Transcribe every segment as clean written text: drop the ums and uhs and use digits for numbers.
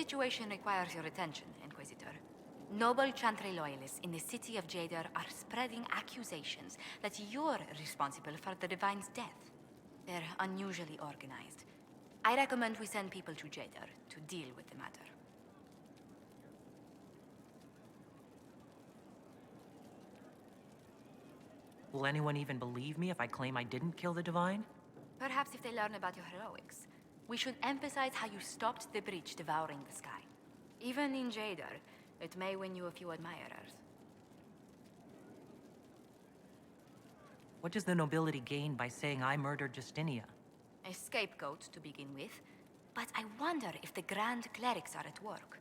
situation requires your attention, Inquisitor. Noble Chantry loyalists in the city of Jadar are spreading accusations that you're responsible for the Divine's death. They're unusually organized. I recommend we send people to Jadar to deal with the matter. Will anyone even believe me if I claim I didn't kill the Divine? Perhaps if they learn about your heroics. We should emphasize how you stopped the breach devouring the sky. Even in Jadar, it may win you a few admirers. What does the nobility gain by saying I murdered Justinia? A scapegoat to begin with, but I wonder if the Grand Clerics are at work.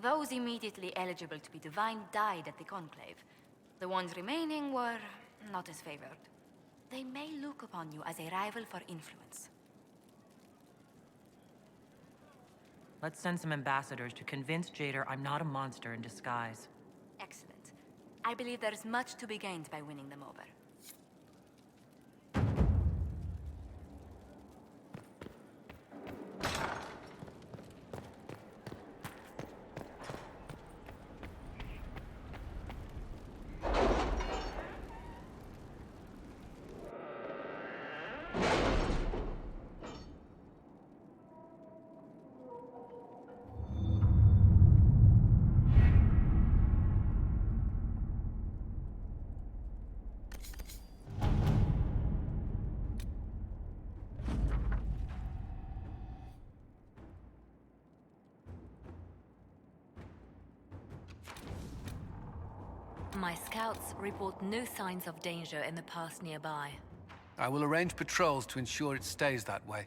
Those immediately eligible to be divine died at the Conclave. The ones remaining were not as favored. They may look upon you as a rival for influence. Let's send some ambassadors to convince Jadar I'm not a monster in disguise. Excellent. I believe there's much to be gained by winning them over. My scouts report no signs of danger in the pass nearby. I will arrange patrols to ensure it stays that way.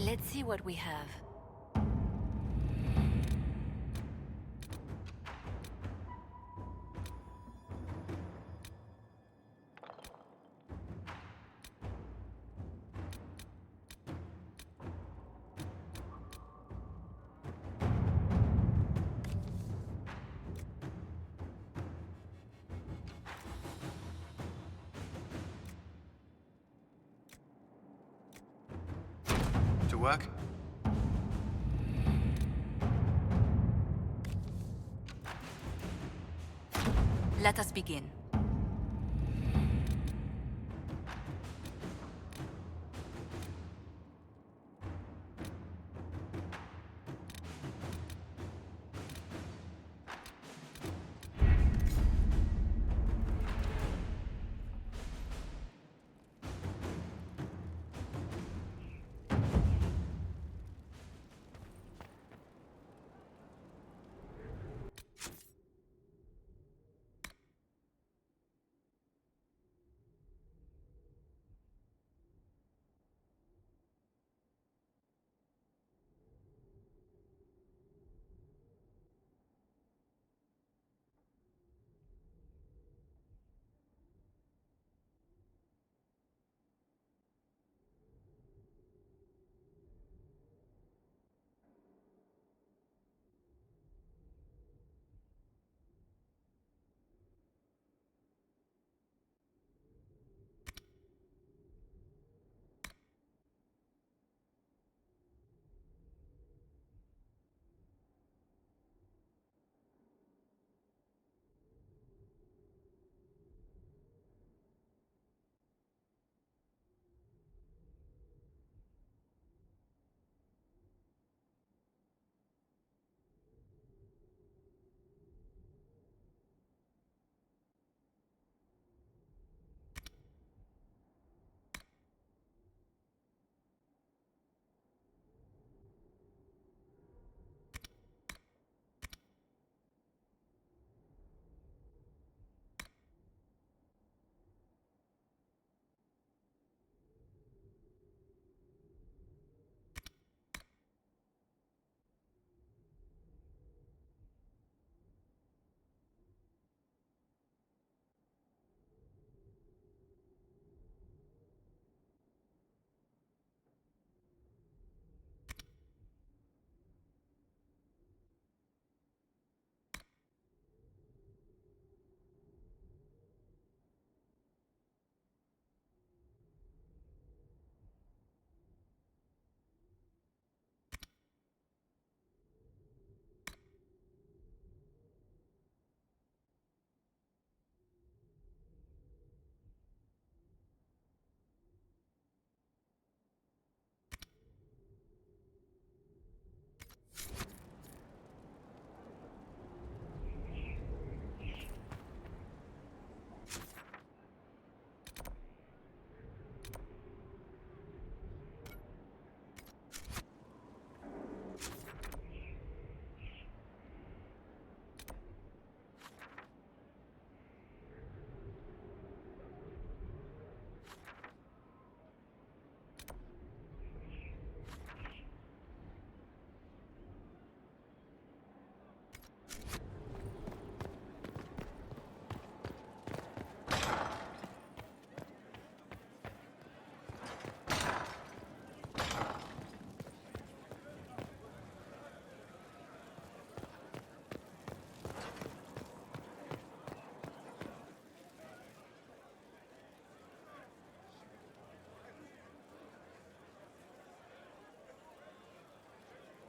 Let's see what we have. To work? Let us begin.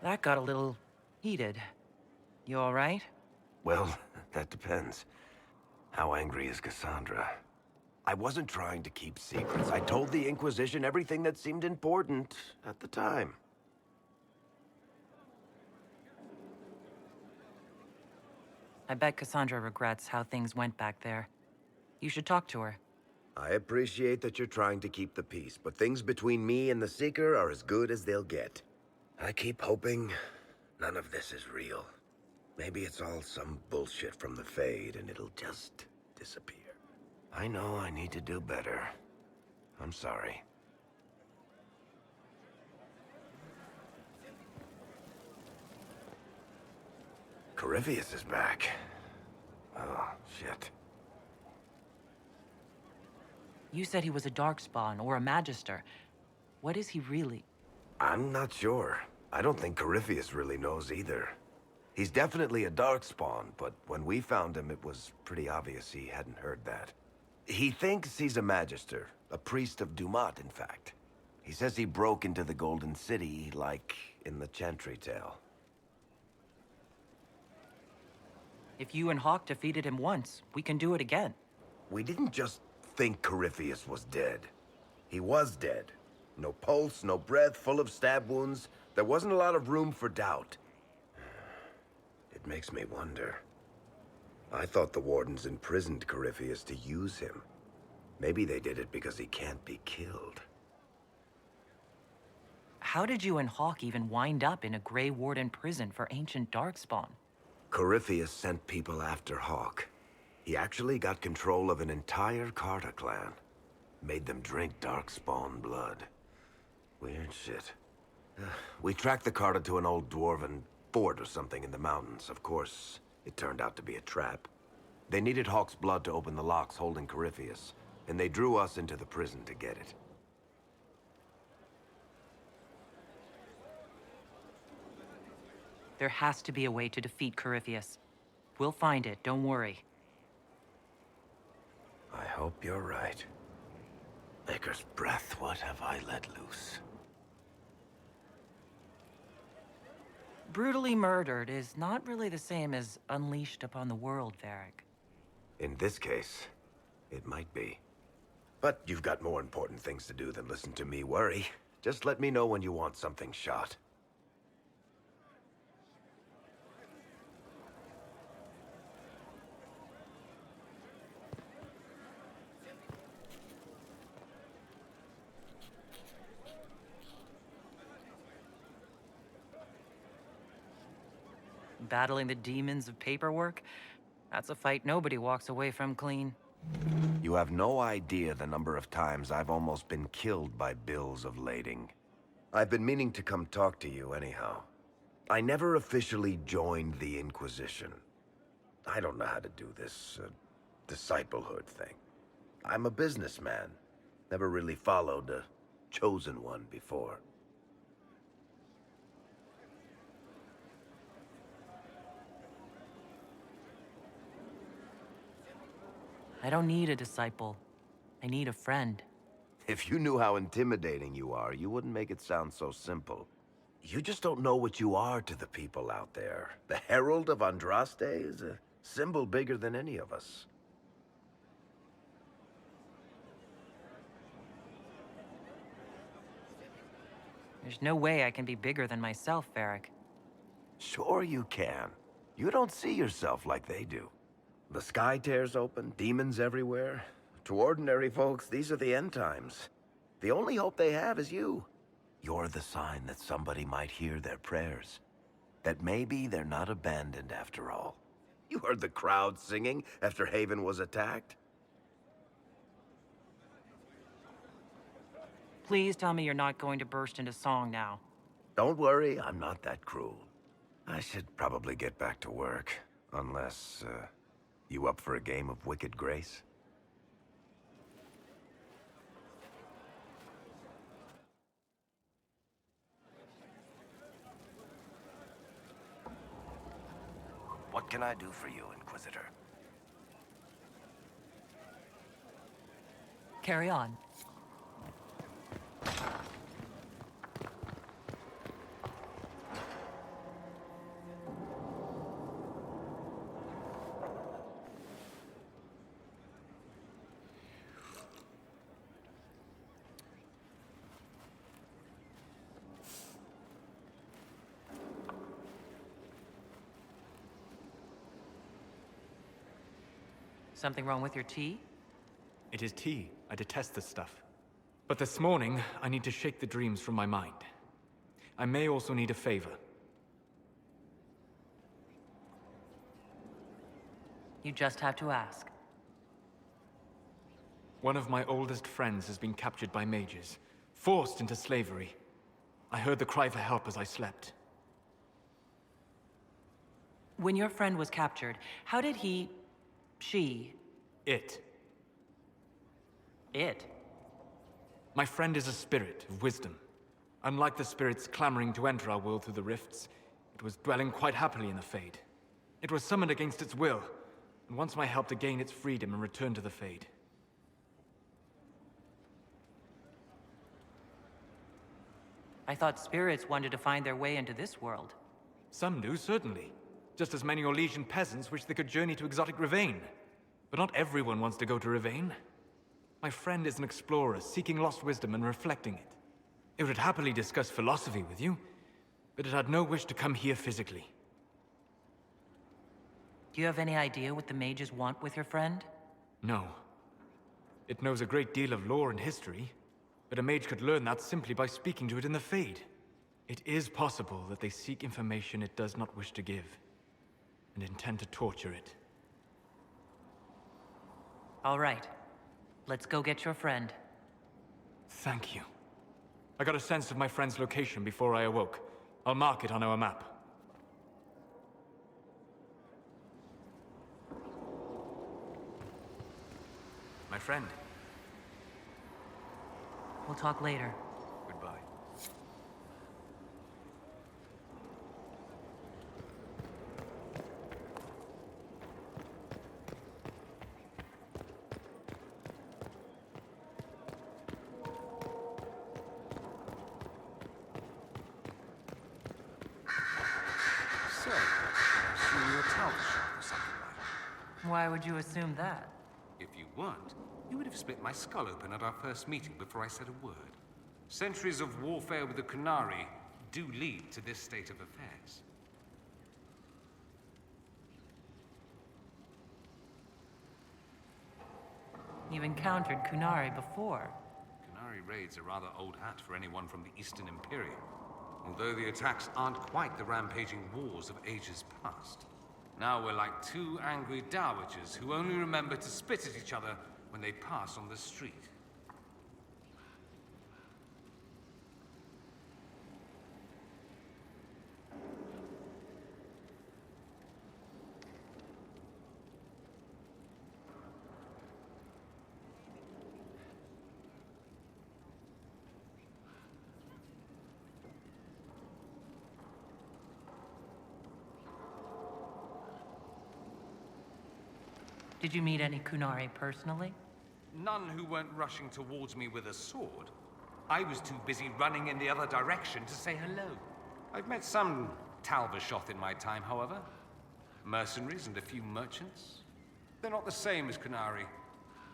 That got a little heated. You all right? Well, that depends. How angry is Cassandra? I wasn't trying to keep secrets. I told the Inquisition everything that seemed important at the time. I bet Cassandra regrets how things went back there. You should talk to her. I appreciate that you're trying to keep the peace, but things between me and the Seeker are as good as they'll get. I keep hoping none of this is real. Maybe it's all some bullshit from the Fade and it'll just disappear. I know I need to do better. I'm sorry. Corypheus is back. Oh, shit. You said he was a Darkspawn or a Magister. What is he really? I'm not sure. I don't think Corypheus really knows either. He's definitely a Darkspawn, but when we found him, it was pretty obvious he hadn't heard that. He thinks he's a Magister, a priest of Dumat, in fact. He says he broke into the Golden City, like in the Chantry tale. If you and Hawk defeated him once, we can do it again. We didn't just think Corypheus was dead. He was dead. No pulse, no breath, full of stab wounds. There wasn't a lot of room for doubt. It makes me wonder. I thought the Wardens imprisoned Corypheus to use him. Maybe they did it because he can't be killed. How did you and Hawk even wind up in a Grey Warden prison for ancient Darkspawn? Corypheus sent people after Hawk. He actually got control of an entire Carta clan. Made them drink Darkspawn blood. Weird shit. We tracked the Carta to an old dwarven fort or something in the mountains. Of course, it turned out to be a trap. They needed Hawk's blood to open the locks holding Corypheus, and they drew us into the prison to get it. There has to be a way to defeat Corypheus. We'll find it, don't worry. I hope you're right. Maker's breath, what have I let loose? Brutally murdered is not really the same as unleashed upon the world, Varric. In this case, it might be. But you've got more important things to do than listen to me worry. Just let me know when you want something shot. Battling the demons of paperwork? That's a fight nobody walks away from clean. You have no idea the number of times I've almost been killed by bills of lading. I've been meaning to come talk to you anyhow. I never officially joined the Inquisition. I don't know how to do this, disciplehood thing. I'm a businessman. Never really followed a chosen one before. I don't need a disciple. I need a friend. If you knew how intimidating you are, you wouldn't make it sound so simple. You just don't know what you are to the people out there. The Herald of Andraste is a symbol bigger than any of us. There's no way I can be bigger than myself, Varric. Sure you can. You don't see yourself like they do. The sky tears open, demons everywhere. To ordinary folks, these are the end times. The only hope they have is you. You're the sign that somebody might hear their prayers. That maybe they're not abandoned after all. You heard the crowd singing after Haven was attacked? Please tell me you're not going to burst into song now. Don't worry, I'm not that cruel. I should probably get back to work. Unless, you up for a game of Wicked Grace? What can I do for you, Inquisitor? Carry on. Something wrong with your tea? It is tea. I detest this stuff. But this morning, I need to shake the dreams from my mind. I may also need a favor. You just have to ask. One of my oldest friends has been captured by mages, forced into slavery. I heard the cry for help as I slept. When your friend was captured, how did she... It. It? My friend is a spirit of wisdom. Unlike the spirits clamoring to enter our world through the rifts, it was dwelling quite happily in the Fade. It was summoned against its will, and wants my help to gain its freedom and return to the Fade. I thought spirits wanted to find their way into this world. Some do, certainly. Just as many Orlesian peasants wish they could journey to exotic Rivain. But not everyone wants to go to Rivain. My friend is an explorer, seeking lost wisdom and reflecting it. It would happily discuss philosophy with you, but it had no wish to come here physically. Do you have any idea what the mages want with your friend? No. It knows a great deal of lore and history, but a mage could learn that simply by speaking to it in the Fade. It is possible that they seek information it does not wish to give, and intend to torture it. All right. Let's go get your friend. Thank you. I got a sense of my friend's location before I awoke. I'll mark it on our map. My friend. We'll talk later. Goodbye. So, I assume you're a talent shop or something like that. Why would you assume that? If you weren't, you would have split my skull open at our first meeting before I said a word. Centuries of warfare with the Kunari do lead to this state of affairs. You've encountered Kunari before. Kunari raids are rather old hat for anyone from the Eastern Imperium, although the attacks aren't quite the rampaging wars of ages past. Now we're like two angry dowagers who only remember to spit at each other when they pass on the street. Did you meet any Kunari personally? None who weren't rushing towards me with a sword. I was too busy running in the other direction to say hello. I've met some Talvashoth in my time, however. Mercenaries and a few merchants. They're not the same as Kunari.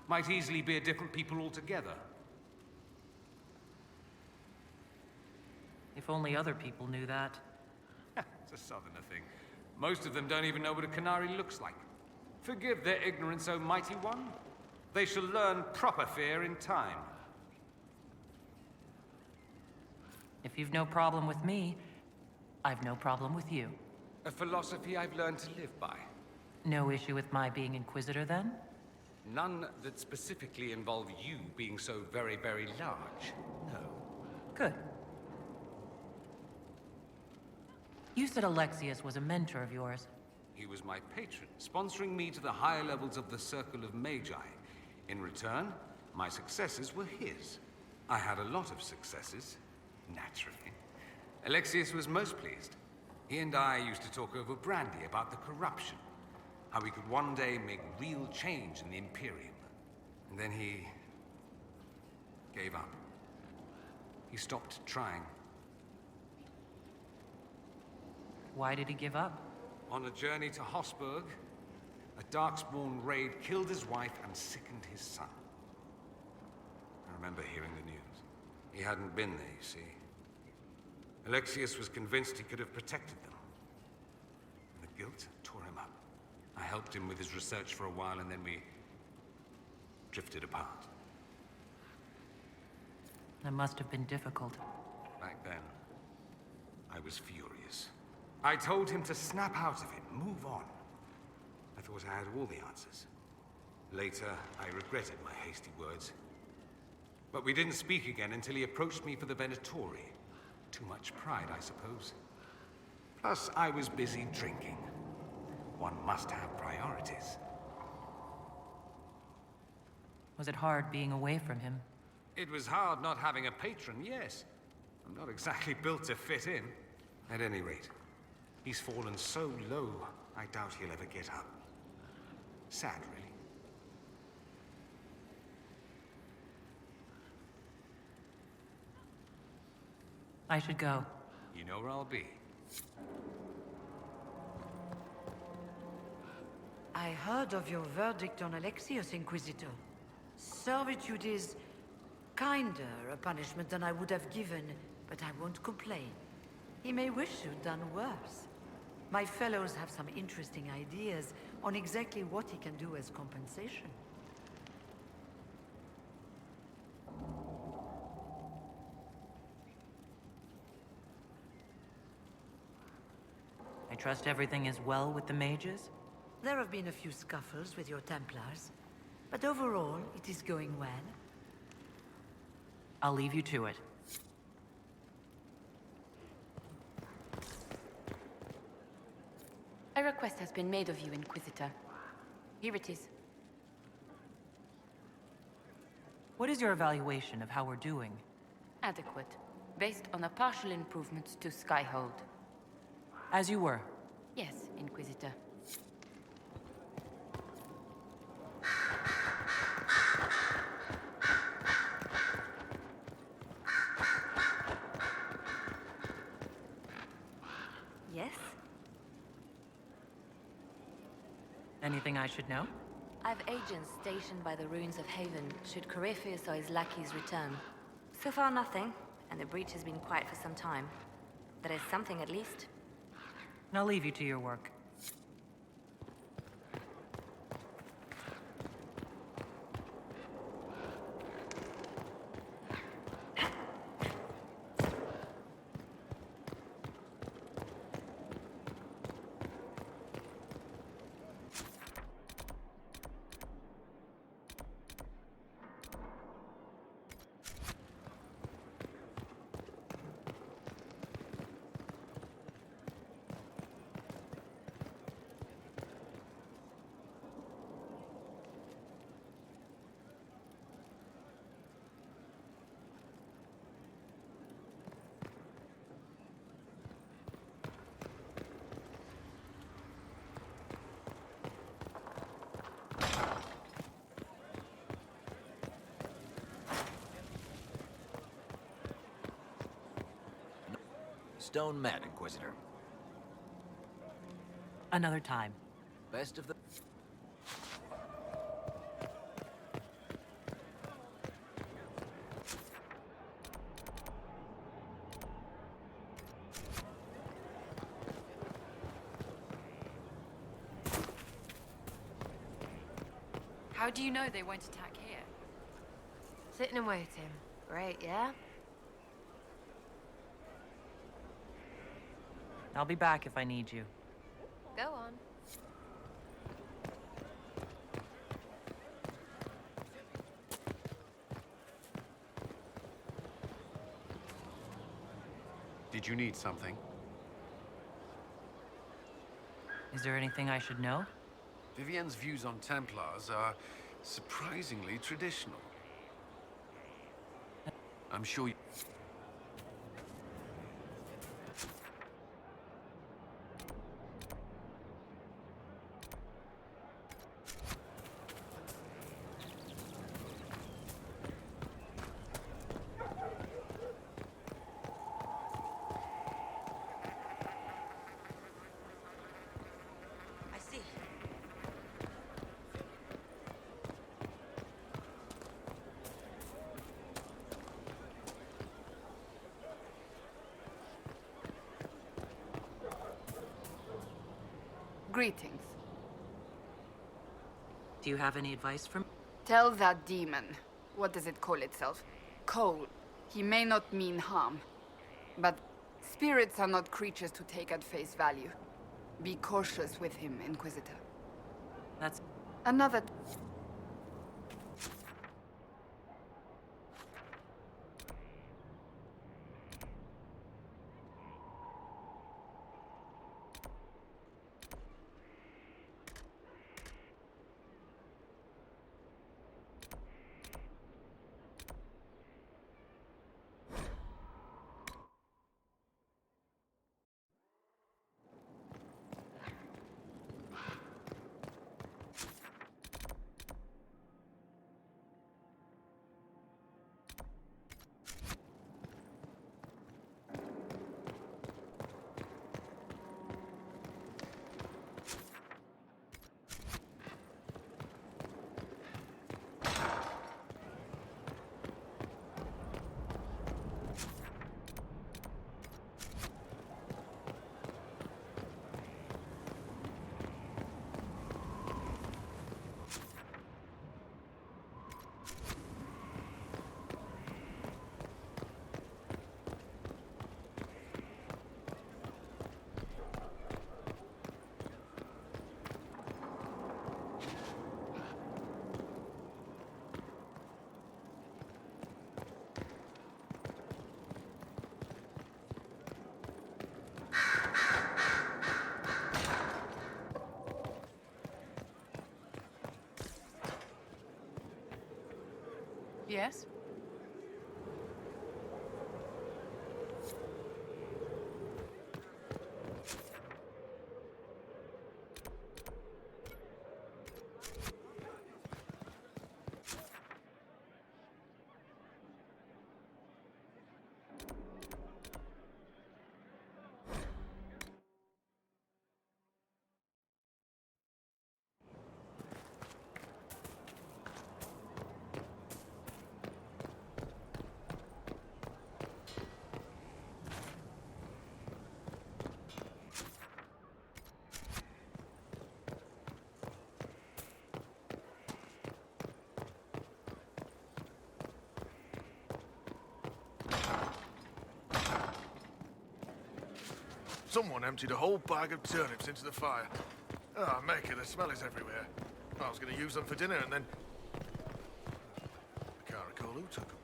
Might easily be a different people altogether. If only other people knew that. It's a southerner thing. Most of them don't even know what a Kunari looks like. Forgive their ignorance, O mighty one. They shall learn proper fear in time. If you've no problem with me, I've no problem with you. A philosophy I've learned to live by. No issue with my being Inquisitor, then? None that specifically involve you being so very, very large. No. Good. You said Alexius was a mentor of yours. He was my patron, sponsoring me to the higher levels of the Circle of Magi. In return, my successes were his. I had a lot of successes, naturally. Alexius was most pleased. He and I used to talk over brandy about the corruption, how we could one day make real change in the Imperium. And then he gave up. He stopped trying. Why did he give up? On a journey to Hosburg, a Darkspawn raid killed his wife and sickened his son. I remember hearing the news. He hadn't been there, you see. Alexius was convinced he could have protected them. And the guilt tore him up. I helped him with his research for a while, and then we drifted apart. That must have been difficult. Back then, I was furious. I told him to snap out of it, move on. I thought I had all the answers. Later, I regretted my hasty words. But we didn't speak again until he approached me for the Venatori. Too much pride, I suppose. Plus, I was busy drinking. One must have priorities. Was it hard being away from him? It was hard not having a patron, yes. I'm not exactly built to fit in. At any rate, he's fallen so low, I doubt he'll ever get up. Sad, really. I should go. You know where I'll be. I heard of your verdict on Alexios, Inquisitor. Servitude is kinder a punishment than I would have given, but I won't complain. He may wish you'd done worse. My fellows have some interesting ideas on exactly what he can do as compensation. I trust everything is well with the mages? There have been a few scuffles with your Templars, but overall, it is going well. I'll leave you to it. A request has been made of you, Inquisitor. Here it is. What is your evaluation of how we're doing? Adequate. Based on the partial improvements to Skyhold. As you were. Yes, Inquisitor. Yes? Anything I should know? I've agents stationed by the ruins of Haven should Corypheus or his lackeys return. So far nothing, and the breach has been quiet for some time. There is something at least. I'll leave you to your work. Stone Mat, Inquisitor. Another time. Best of the... How do you know they won't attack here? Sitting and waiting. Great, yeah? I'll be back if I need you. Go on. Did you need something? Is there anything I should know? Vivienne's views on Templars are surprisingly traditional. I'm sure you... I see. Greetings. Do you have any advice for me? Tell that demon, what does it call itself? Cole. He may not mean harm. But spirits are not creatures to take at face value. Be cautious with him, Inquisitor. That's... Another... Yes? Someone emptied a whole bag of turnips into the fire. Ah, Maker, the smell is everywhere. I was going to use them for dinner and then... I can't recall who took them.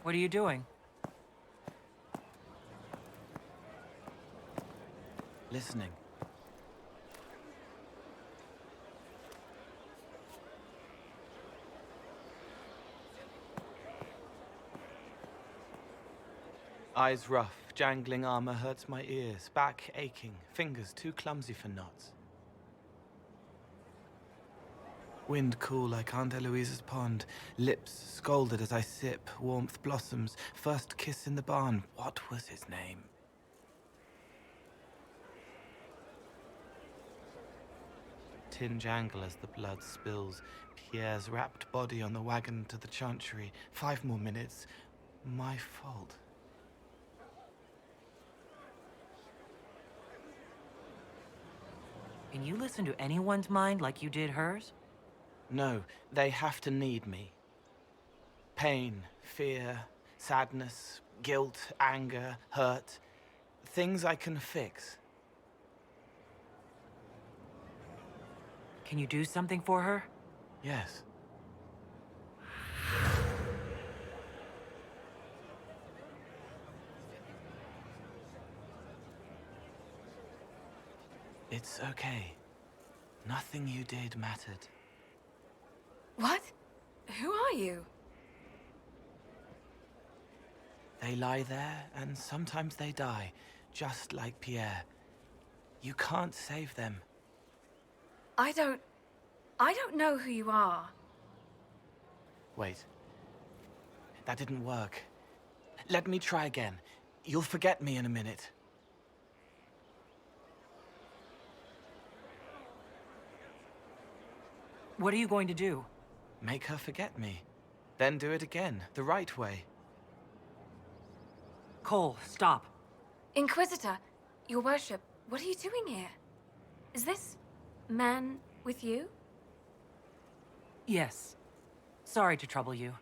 What are you doing? Listening. Eyes rough, jangling armor hurts my ears, back aching, fingers too clumsy for knots. Wind cool like Aunt Eloise's pond, lips scalded as I sip, warmth blossoms, first kiss in the barn, what was his name? Tin jangle as the blood spills, Pierre's wrapped body on the wagon to the chantry, 5 more minutes, my fault. Can you listen to anyone's mind like you did hers? No, they have to need me. Pain, fear, sadness, guilt, anger, hurt. Things I can fix. Can you do something for her? Yes. It's okay. Nothing you did mattered. What? Who are you? They lie there, and sometimes they die, just like Pierre. You can't save them. I don't know who you are. Wait. That didn't work. Let me try again. You'll forget me in a minute. What are you going to do? Make her forget me. Then do it again, the right way. Cole, stop. Inquisitor, your worship, what are you doing here? Is this man with you? Yes. Sorry to trouble you.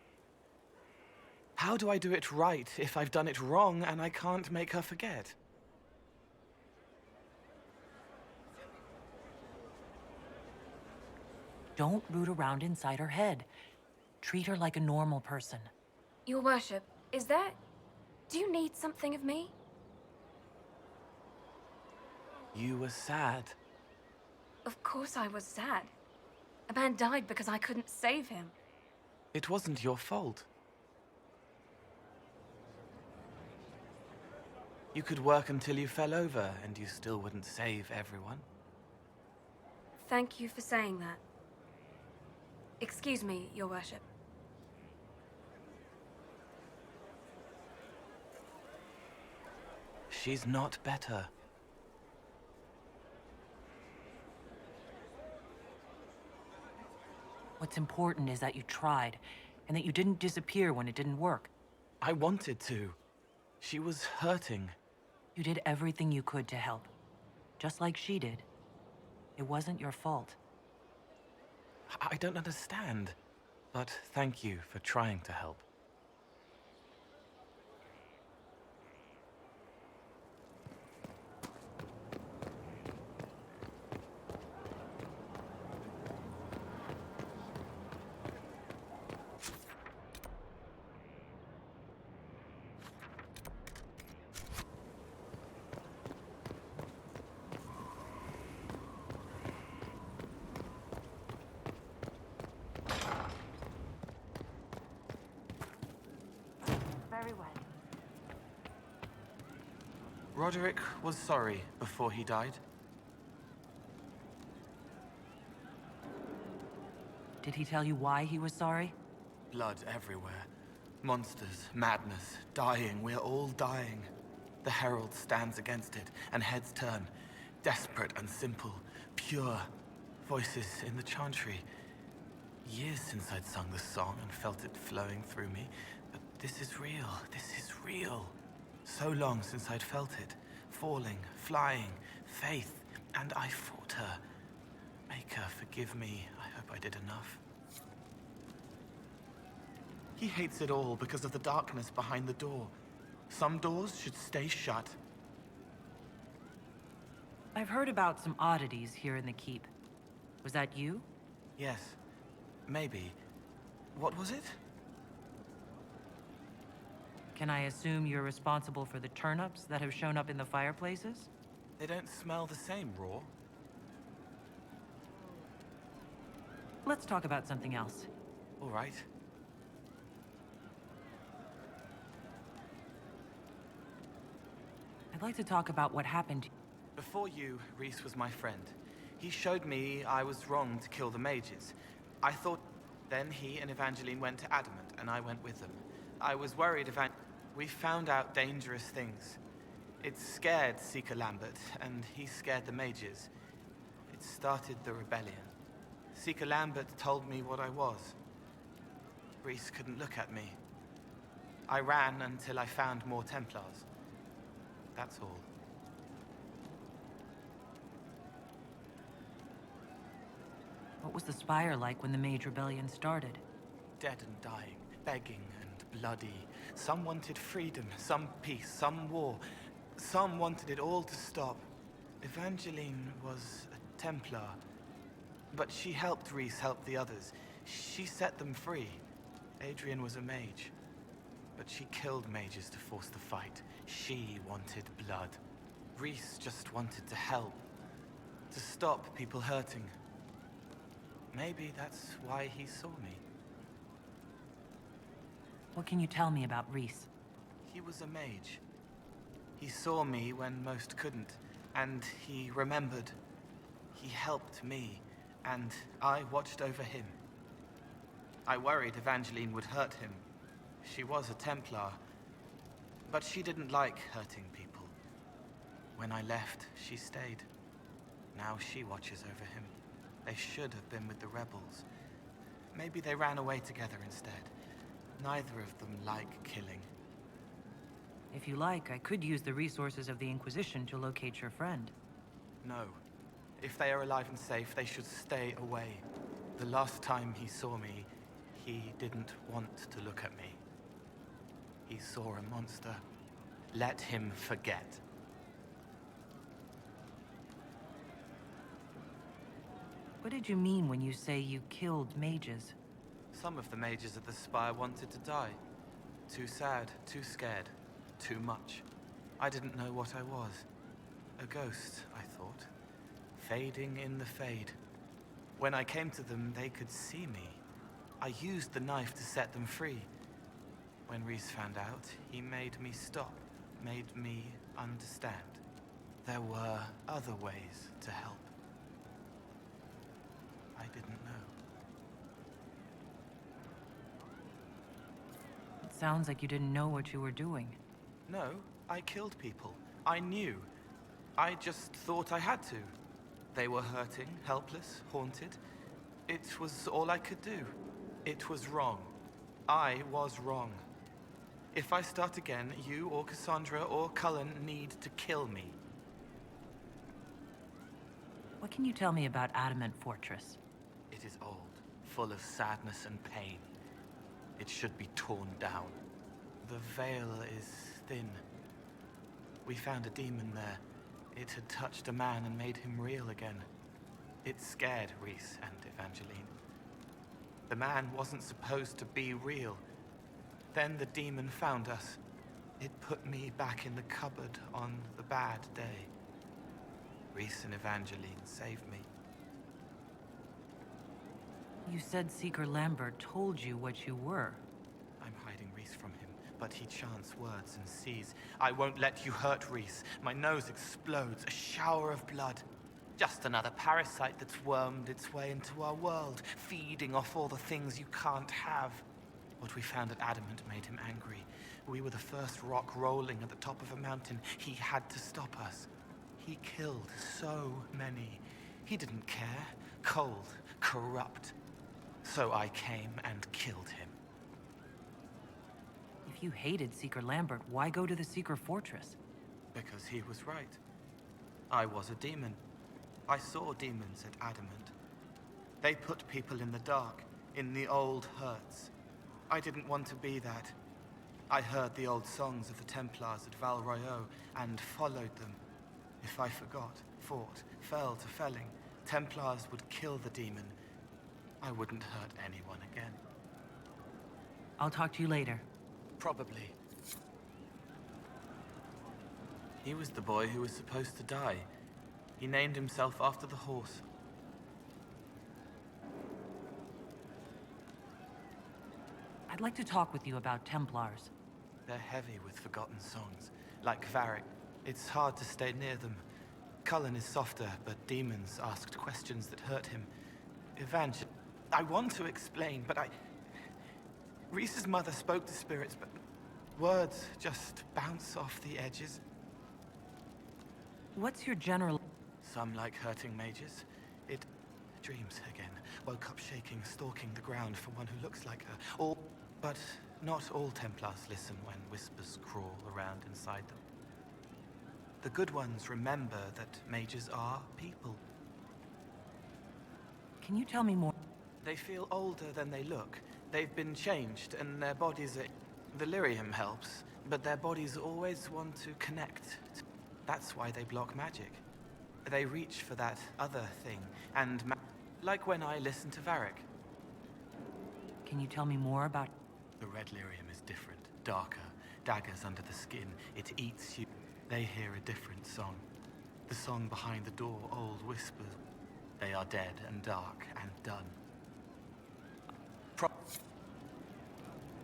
How do I do it right if I've done it wrong and I can't make her forget? Don't root around inside her head. Treat her like a normal person. Your worship, is that... Do you need something of me? You were sad. Of course I was sad. A man died because I couldn't save him. It wasn't your fault. You could work until you fell over, and you still wouldn't save everyone. Thank you for saying that. Excuse me, your worship. She's not better. What's important is that you tried, and that you didn't disappear when it didn't work. I wanted to. She was hurting. You did everything you could to help. Just like she did. It wasn't your fault. I don't understand. But thank you for trying to help. Very well. Roderick was sorry before he died. Did he tell you why he was sorry? Blood everywhere. Monsters, madness, dying. We're all dying. The Herald stands against it, and heads turn. Desperate and simple, pure. Voices in the chantry. Years since I'd sung the song and felt it flowing through me. But this is real. This is real. So long since I'd felt it. Falling, flying, faith. And I fought her. Make her forgive me. I hope I did enough. He hates it all because of the darkness behind the door. Some doors should stay shut. I've heard about some oddities here in the keep. Was that you? Yes. Maybe. What was it? Can I assume you're responsible for the turnips that have shown up in the fireplaces? They don't smell the same raw. Let's talk about something else. All right. I'd like to talk about what happened. Before you, Rhys was my friend. He showed me I was wrong to kill the mages. I thought... Then he and Evangeline went to Adamant, and I went with them. I was worried we found out dangerous things. It scared Seeker Lambert, and he scared the mages. It started the rebellion. Seeker Lambert told me what I was. Rhys couldn't look at me. I ran until I found more Templars. That's all. What was the Spire like when the Mage Rebellion started? Dead and dying, begging and bloody. Some wanted freedom, some peace, some war. Some wanted it all to stop. Evangeline was a Templar. But she helped Rhys help the others. She set them free. Adrian was a mage. But she killed mages to force the fight. She wanted blood. Rhys just wanted to help. To stop people hurting. Maybe that's why he saw me. What can you tell me about Reese? He was a mage. He saw me when most couldn't, and he remembered. He helped me, and I watched over him. I worried Evangeline would hurt him. She was a Templar, but she didn't like hurting people. When I left, she stayed. Now she watches over him. They should have been with the rebels. Maybe they ran away together instead. Neither of them like killing. If you like, I could use the resources of the Inquisition to locate your friend. No. If they are alive and safe, they should stay away. The last time he saw me, he didn't want to look at me. He saw a monster. Let him forget. What did you mean when you say you killed mages? Some of the mages at the Spire wanted to die. Too sad, too scared, too much. I didn't know what I was. A ghost, I thought. Fading in the fade. When I came to them, they could see me. I used the knife to set them free. When Reese found out, he made me stop, made me understand. There were other ways to help. I didn't know. It sounds like you didn't know what you were doing. No, I killed people. I knew. I just thought I had to. They were hurting, helpless, haunted. It was all I could do. It was wrong. I was wrong. If I start again, you or Cassandra or Cullen need to kill me. What can you tell me about Adamant Fortress? It is old, full of sadness and pain. It should be torn down. The veil is thin. We found a demon there. It had touched a man and made him real again. It scared Reese and Evangeline. The man wasn't supposed to be real. Then the demon found us. It put me back in the cupboard on the bad day. Reese and Evangeline saved me. You said Seeker Lambert told you what you were. I'm hiding Reese from him, but he chants words and sees. I won't let you hurt Reese. My nose explodes, a shower of blood. Just another parasite that's wormed its way into our world, feeding off all the things you can't have. What we found at Adamant made him angry. We were the first rock rolling at the top of a mountain. He had to stop us. He killed so many. He didn't care. Cold, corrupt. So I came and killed him. If you hated Seeker Lambert, why go to the Seeker Fortress? Because he was right. I was a demon. I saw demons at Adamant. They put people in the dark, in the old hurts. I didn't want to be that. I heard the old songs of the Templars at Val Royeaux and followed them. If I forgot, fought, fell to felling, Templars would kill the demon. I wouldn't hurt anyone again. I'll talk to you later. Probably. He was the boy who was supposed to die. He named himself after the horse. I'd like to talk with you about Templars. They're heavy with forgotten songs, like Varric. It's hard to stay near them. Cullen is softer, but demons asked questions that hurt him. I want to explain, but Reese's mother spoke to spirits, but words just bounce off the edges. What's your general... Some like hurting mages. Dreams again. Woke up shaking, stalking the ground for one who looks like her. But not all Templars listen when whispers crawl around inside them. The good ones remember that mages are people. Can you tell me more? They feel older than they look. They've been changed, and their bodies are... The lyrium helps, but their bodies always want to connect. That's why they block magic. They reach for that other thing, and like when I listen to Varric. Can you tell me more about... The red lyrium is different, darker, daggers under the skin. It eats you. They hear a different song. The song behind the door, old whispers. They are dead and dark and done.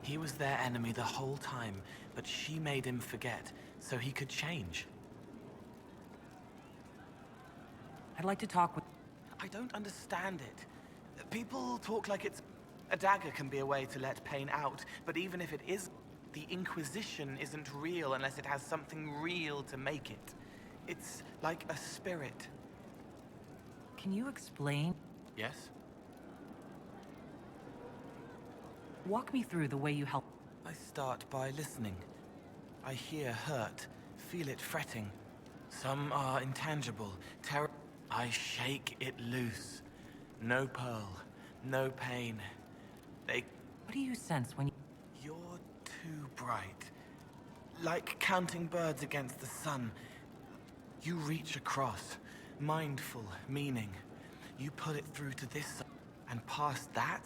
He was their enemy the whole time, but she made him forget, so he could change. I'd like to talk with... I don't understand it. People talk like it's... A dagger can be a way to let pain out, but even if it is, the Inquisition isn't real unless it has something real to make it. It's like a spirit. Can you explain? Yes? Walk me through the way you help. I start by listening. I hear hurt, feel it fretting. Some are intangible, I shake it loose. No pearl, no pain. What do you sense when you... You're too bright. Like counting birds against the sun. You reach across, mindful, meaning. You pull it through to this side, and past that,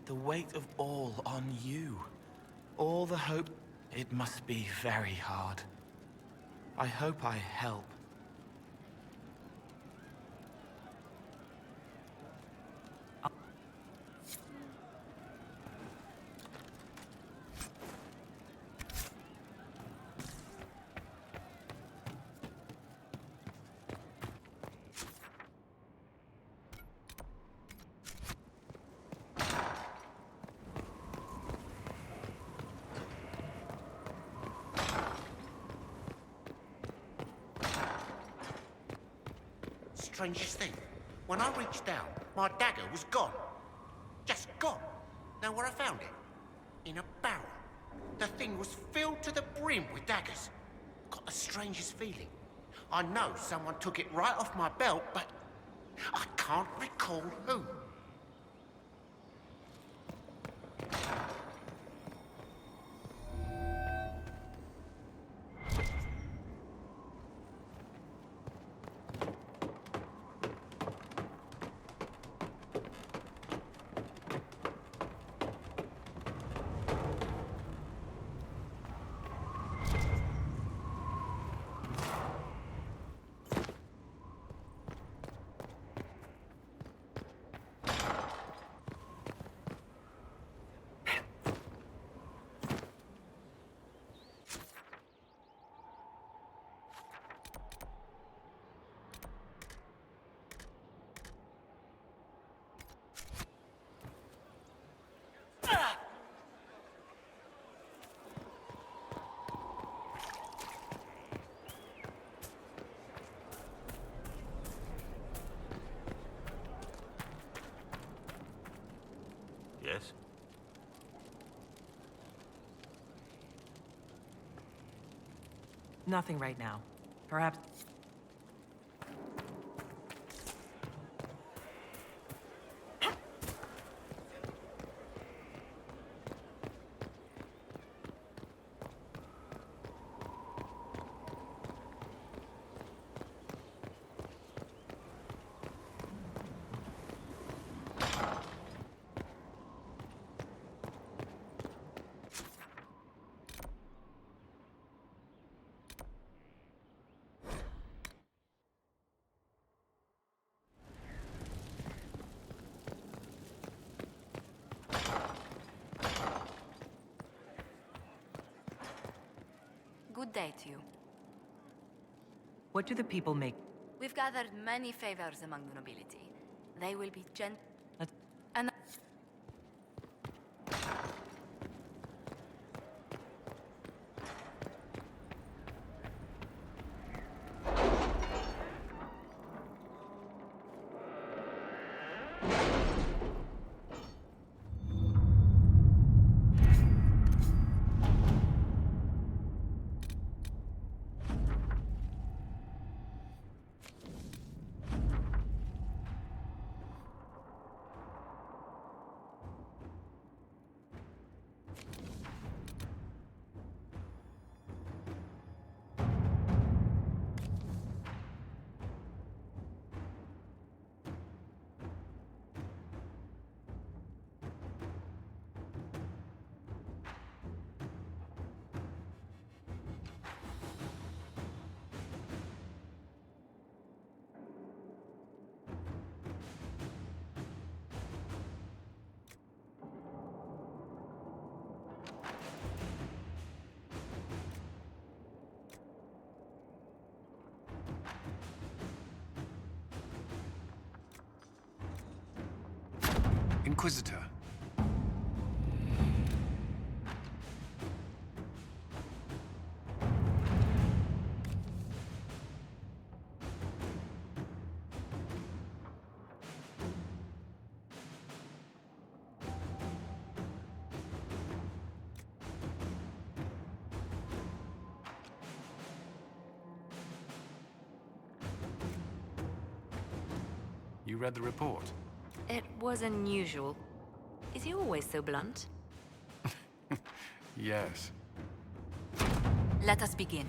the weight of all on you. All the hope. It must be very hard. I hope I help. Strangest thing, when I reached down, my dagger was gone. Just gone. Know where I found it? In a barrel. The thing was filled to the brim with daggers. Got the strangest feeling. I know someone took it right off my belt, but I can't recall who. Yes? Nothing right now. Perhaps... Good day to you. What do the people make? We've gathered many favors among the nobility. They will be Let's... and Inquisitor. You read the report? It was unusual. Is he always so blunt? Yes. Let us begin.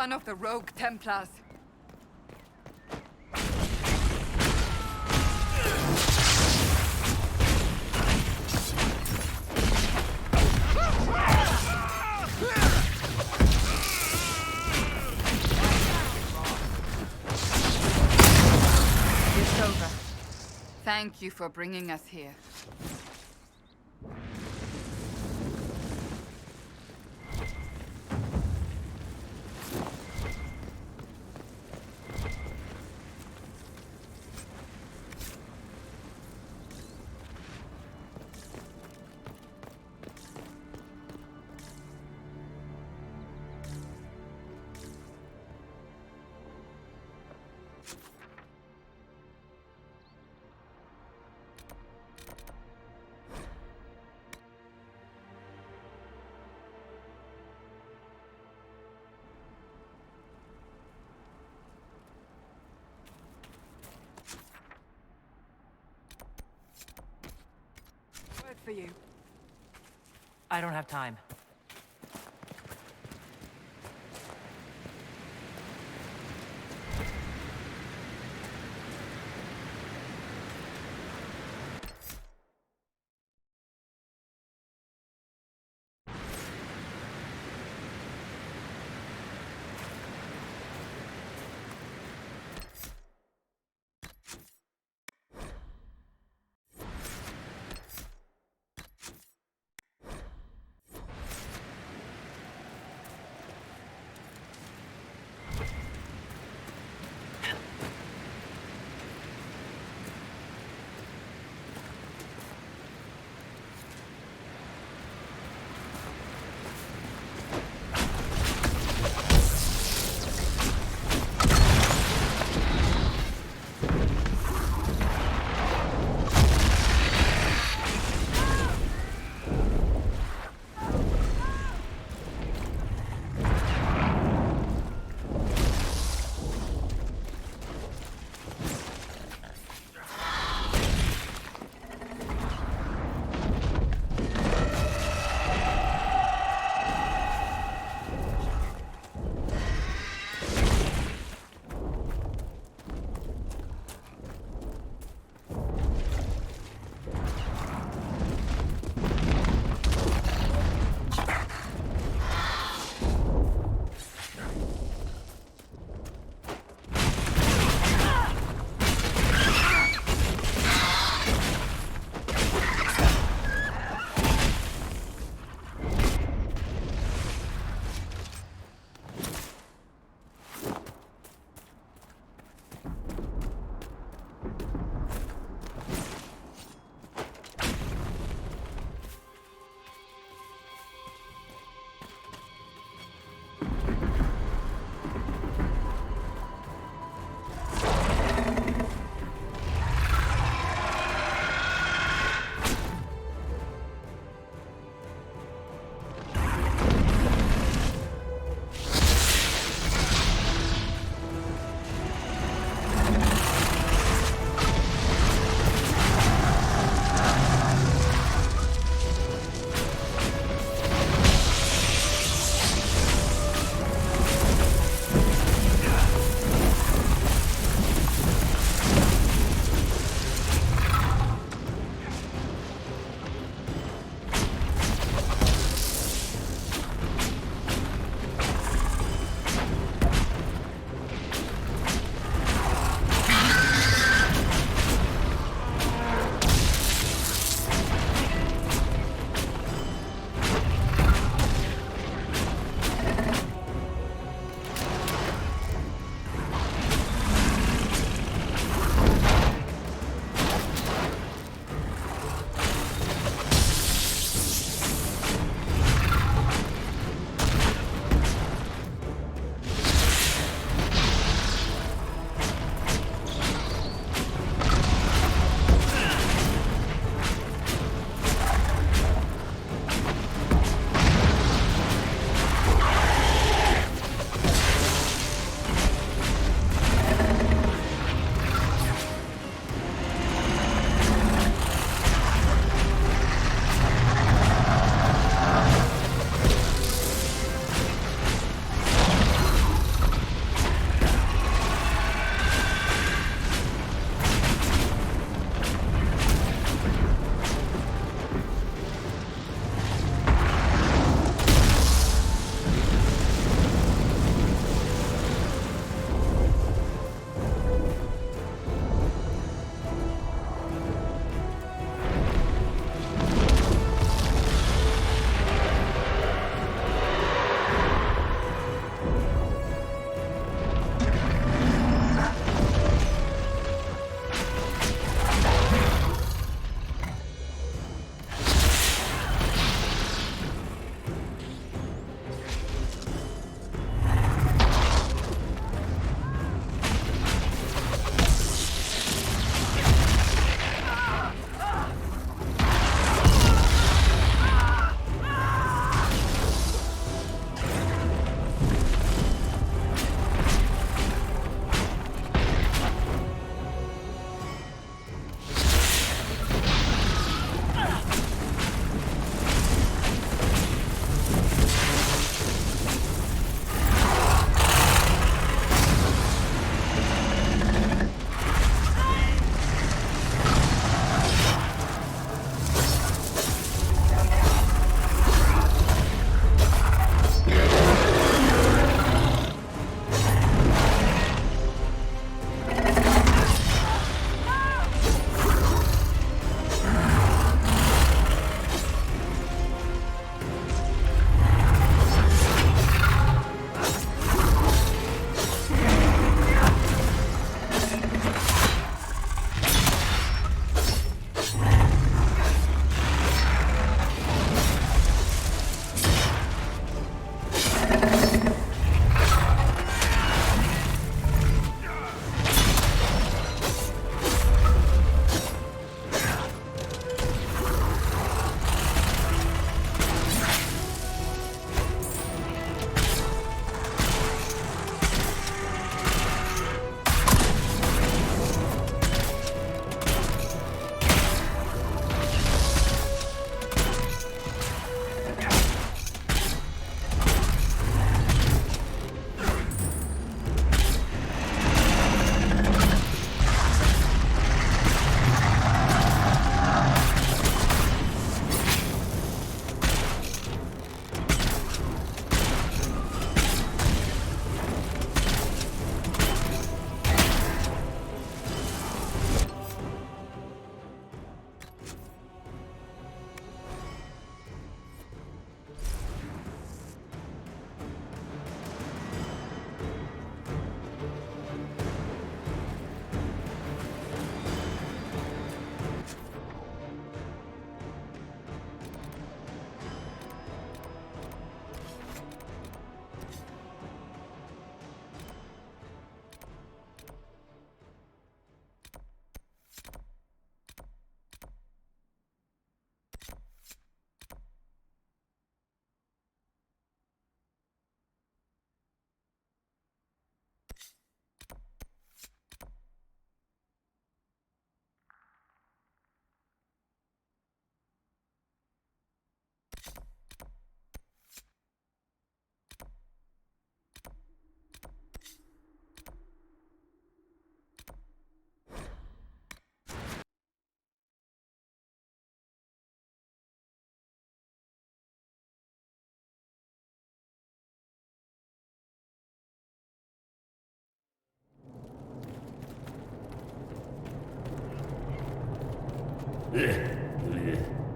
one of the rogue Templars. It's over. Thank you for bringing us here. Word for you. I don't have time.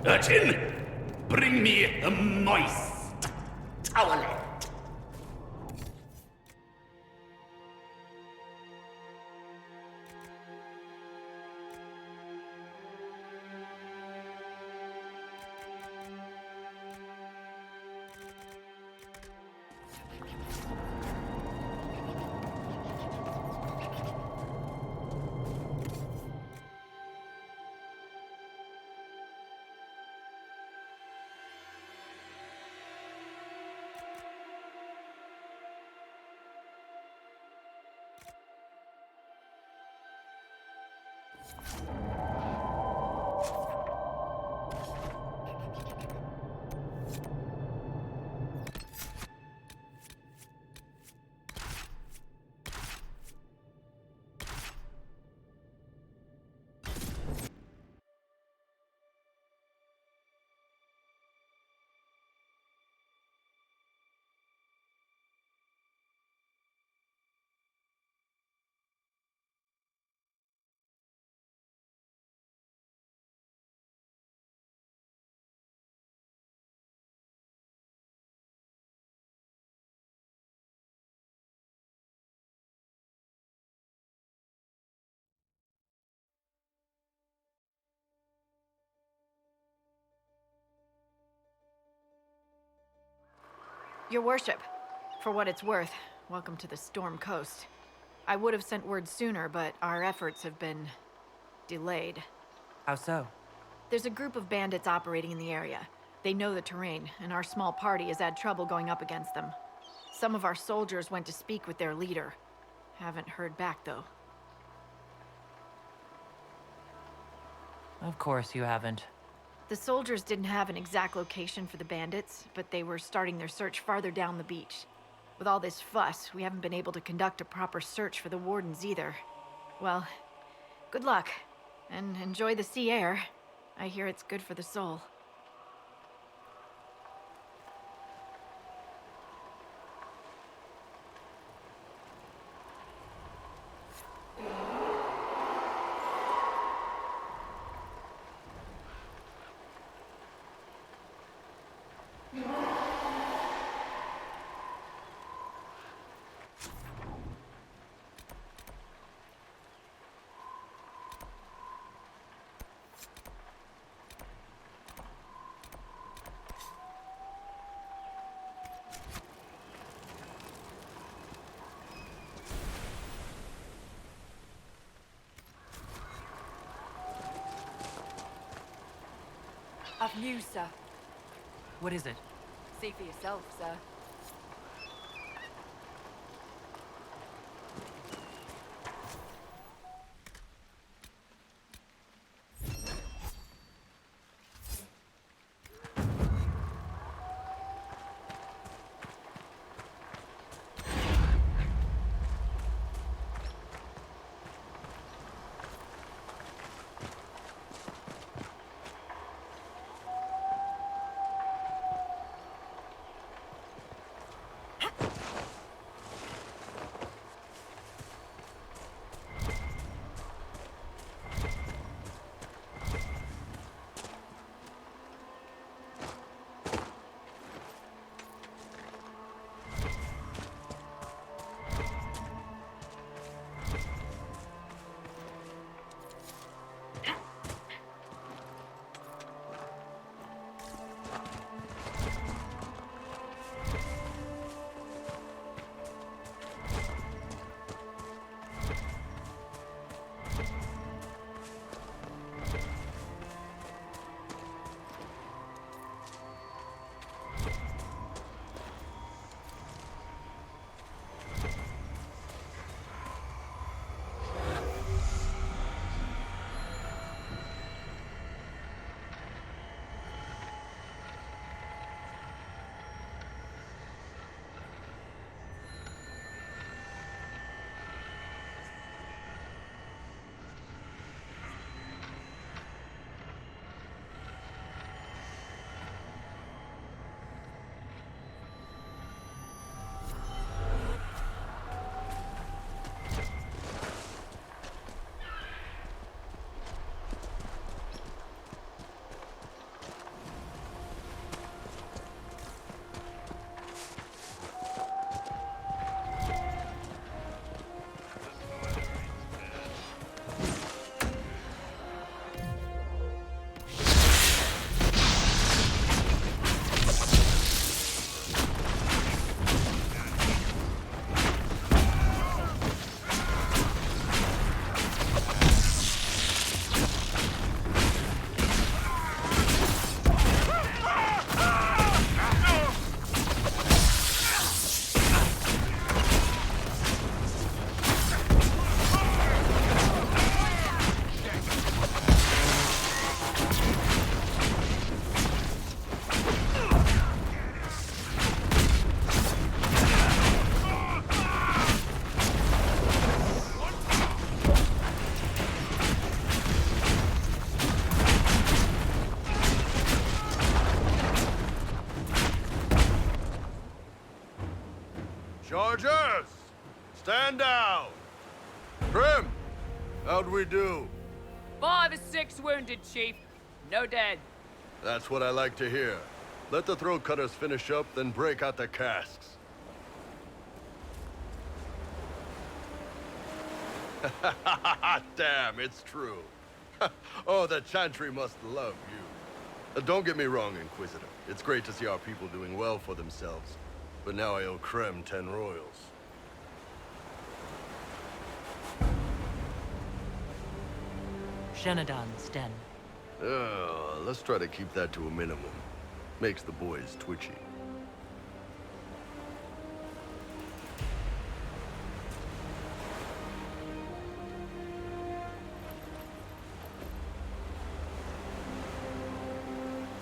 Urchin, bring me a moist towelette. Your worship, for what it's worth, welcome to the Storm Coast. I would have sent word sooner, but our efforts have been delayed. How so? There's a group of bandits operating in the area. They know the terrain, and our small party has had trouble going up against them. Some of our soldiers went to speak with their leader. Haven't heard back, though. Of course you haven't. The soldiers didn't have an exact location for the bandits, but they were starting their search farther down the beach. With all this fuss, we haven't been able to conduct a proper search for the wardens either. Well, good luck, and enjoy the sea air. I hear it's good for the soul. Of news, sir. What is it? See for yourself, sir. Stand down! Grim! How'd we do? 5 or 6 wounded, Chief. No dead. That's what I like to hear. Let the throat cutters finish up, then break out the casks. Damn, it's true. Oh, the Chantry must love you. Don't get me wrong, Inquisitor. It's great to see our people doing well for themselves. But now I owe Krem 10 royals. Shenadan, Sten. Let's try to keep that to a minimum. Makes the boys twitchy.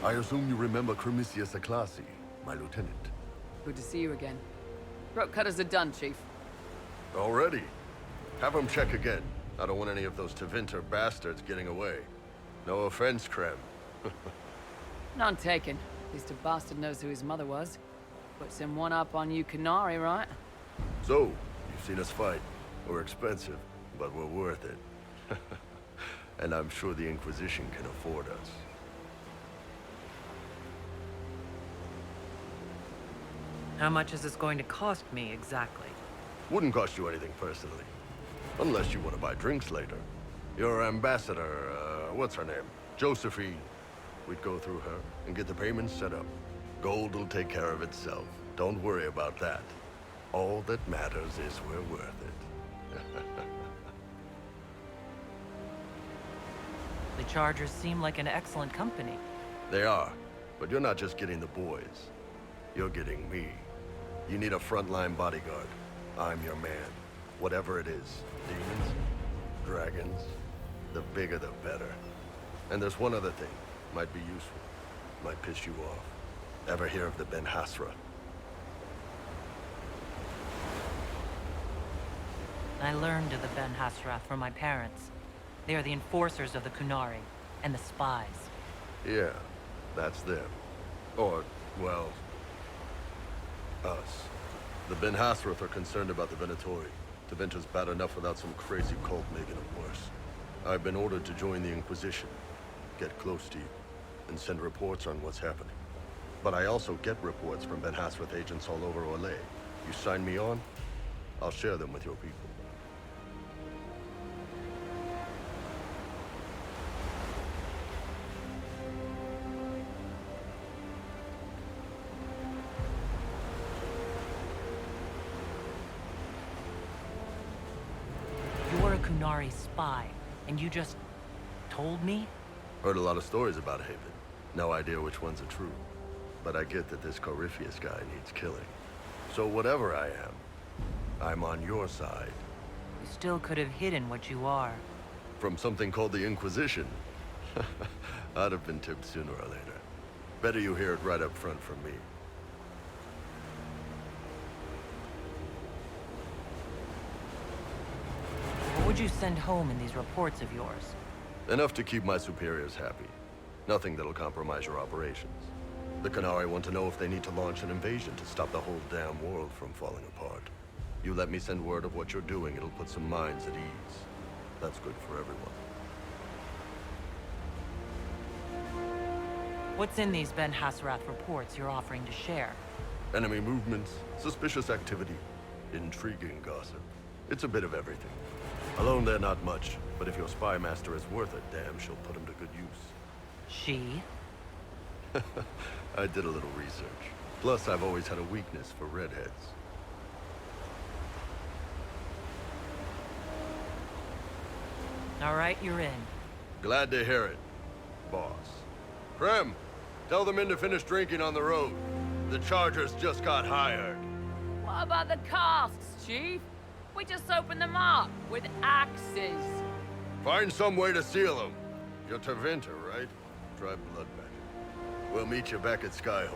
I assume you remember Cremisius Aclassi, my lieutenant. Good to see you again. Throat cutters are done, Chief. Already? Have them check again. I don't want any of those Tevinter bastards getting away. No offense, Krem. None taken. At least a bastard knows who his mother was. Puts him one up on you Canary, right? So, you've seen us fight. We're expensive, but we're worth it. And I'm sure the Inquisition can afford us. How much is this going to cost me, exactly? Wouldn't cost you anything personally. Unless you want to buy drinks later. Your ambassador, what's her name? Josephine. We'd go through her and get the payments set up. Gold will take care of itself. Don't worry about that. All that matters is we're worth it. The Chargers seem like an excellent company. They are, but you're not just getting the boys. You're getting me. You need a frontline bodyguard. I'm your man. Whatever it is. Demons? Dragons? The bigger the better. And there's one other thing. Might be useful. Might piss you off. Ever hear of the Ben Hasra? I learned of the Ben Hasrath from my parents. They are the enforcers of the Kunari, and the spies. Yeah, that's them. Or, well, us. The Ben Hasrath are concerned about the Venatori. Tevinter's bad enough without some crazy cult making it worse. I've been ordered to join the Inquisition, get close to you, and send reports on what's happening. But I also get reports from Ben Hasrath agents all over Orlais. You sign me on, I'll share them with your people. You're a Kunari spy, and you just told me? Heard a lot of stories about Haven. No idea which ones are true. But I get that this Corypheus guy needs killing. So whatever I am, I'm on your side. You still could have hidden what you are. From something called the Inquisition. I'd have been tipped sooner or later. Better you hear it right up front from me. What would you send home in these reports of yours? Enough to keep my superiors happy. Nothing that'll compromise your operations. The Canari want to know if they need to launch an invasion to stop the whole damn world from falling apart. You let me send word of what you're doing, it'll put some minds at ease. That's good for everyone. What's in these Ben Hasrath reports you're offering to share? Enemy movements, suspicious activity, intriguing gossip. It's a bit of everything. Alone they're not much, but if your spy master is worth a damn, she'll put him to good use. She? I did a little research. Plus, I've always had a weakness for redheads. All right, you're in. Glad to hear it, boss. Krem, tell the men to finish drinking on the road. The Chargers just got hired. What about the casks, Chief? We just opened them up with axes. Find some way to seal them. You're Tevinter, right? Try blood magic. We'll meet you back at Skyhold.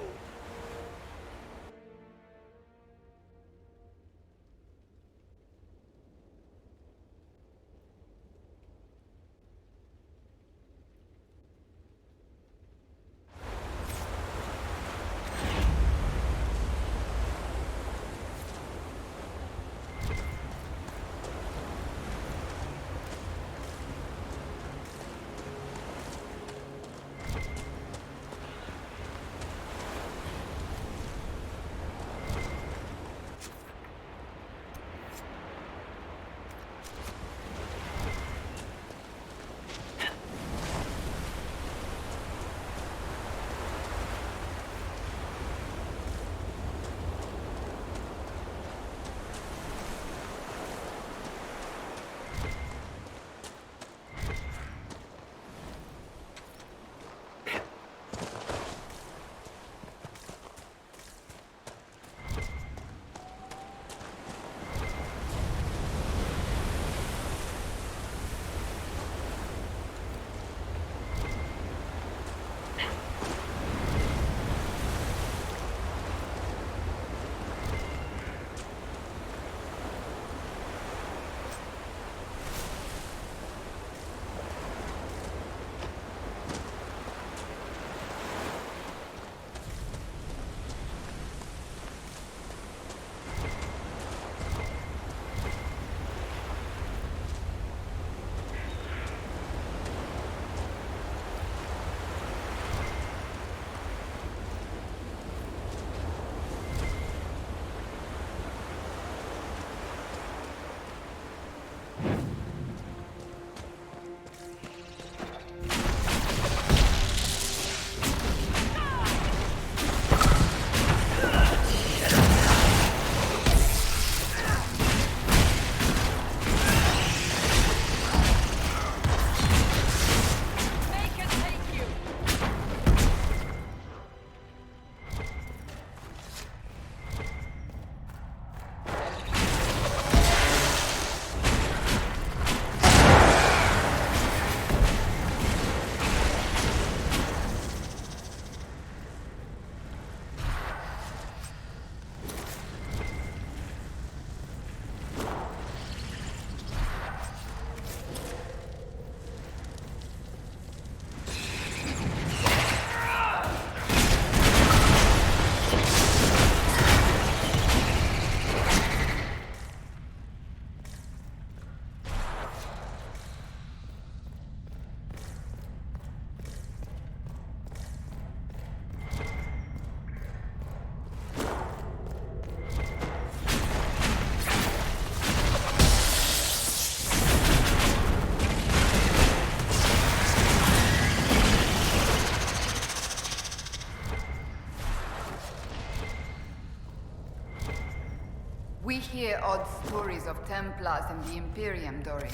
hear odd stories of Templars and the Imperium, Dory.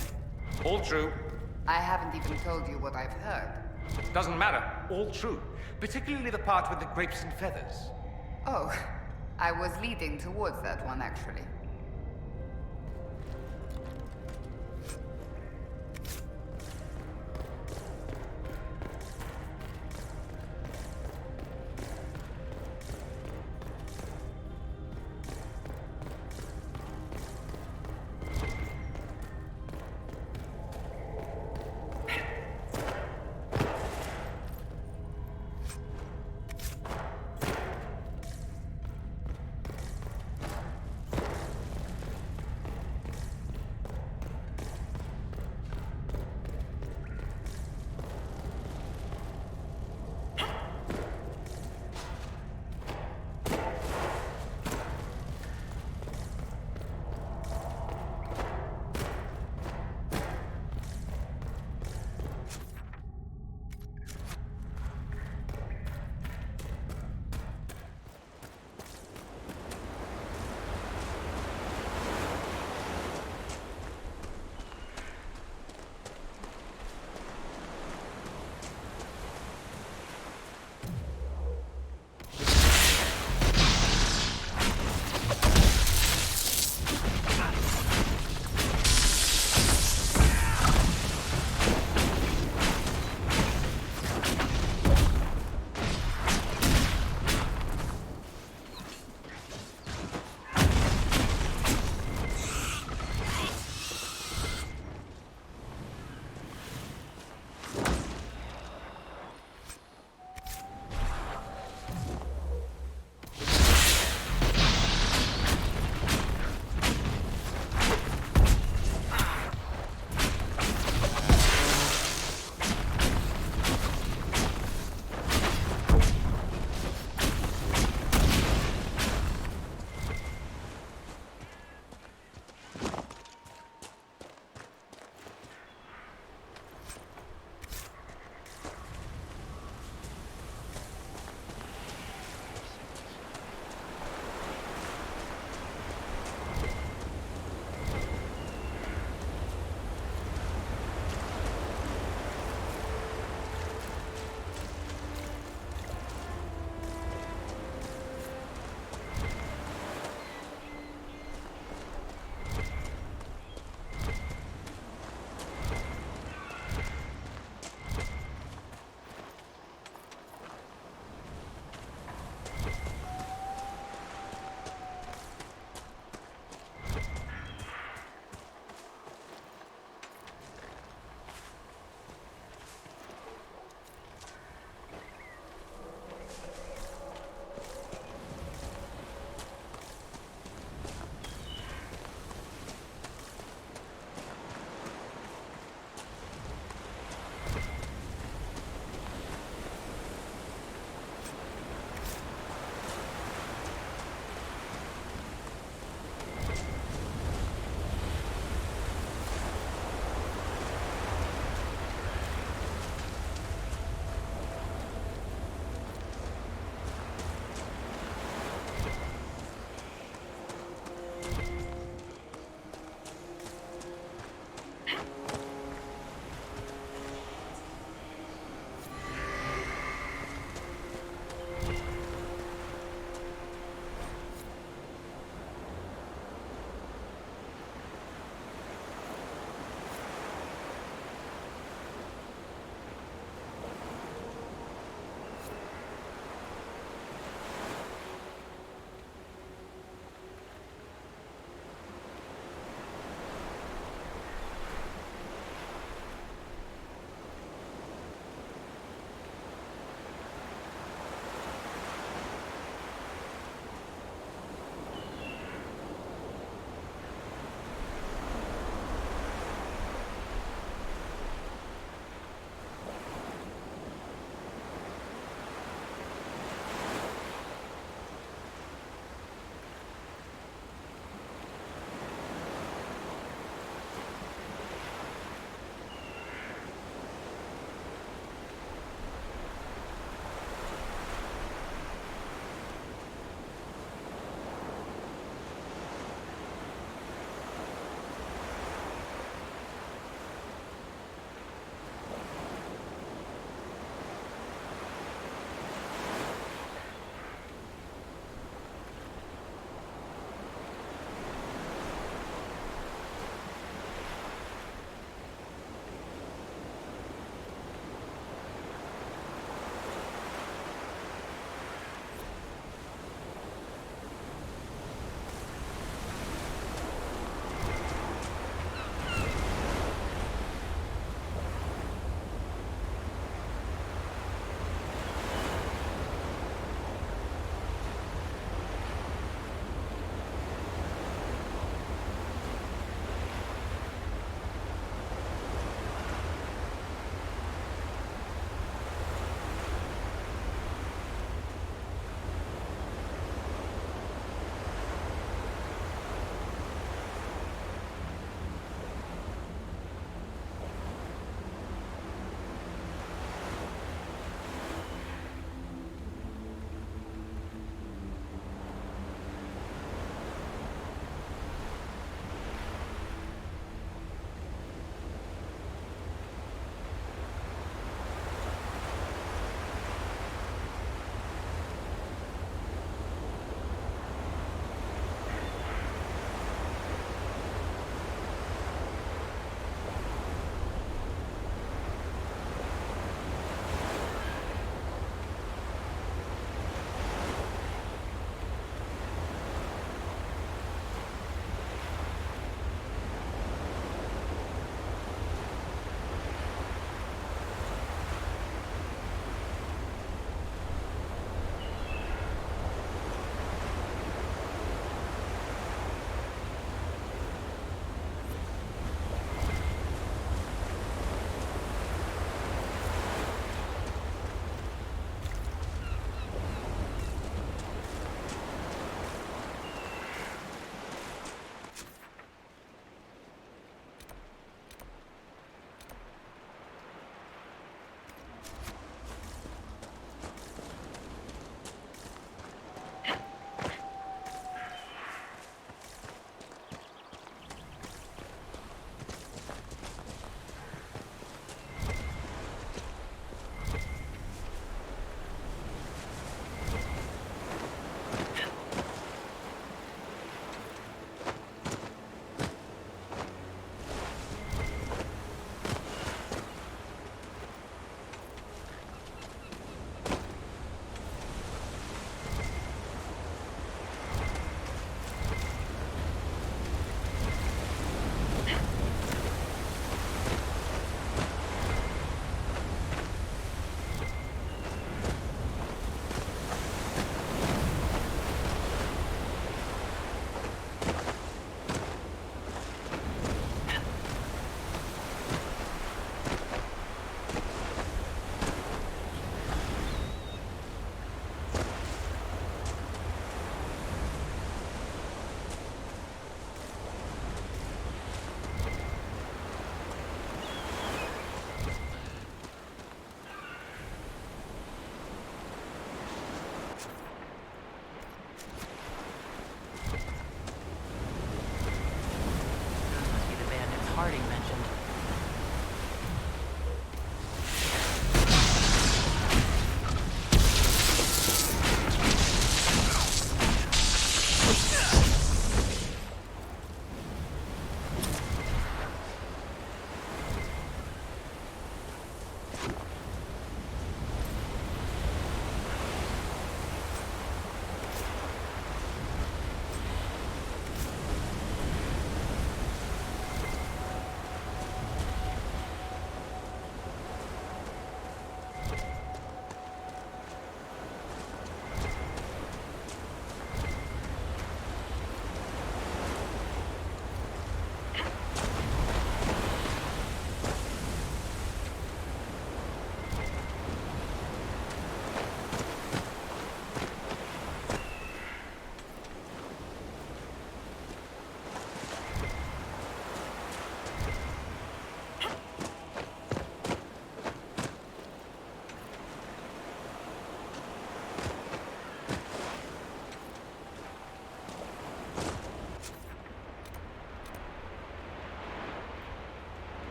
All true. I haven't even told you what I've heard. Doesn't matter. All true. Particularly the part with the grapes and feathers. Oh, I was leading towards that one, actually.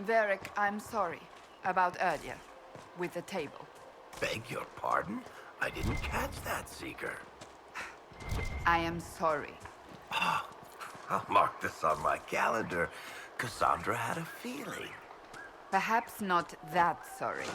Varric, I'm sorry about earlier, with the table. Beg your pardon? I didn't catch that, Seeker. I am sorry. I'll mark this on my calendar. Cassandra had a feeling. Perhaps not that sorry.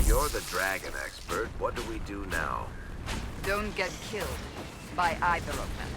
You're the dragon expert. What do we do now? Don't get killed by either of them.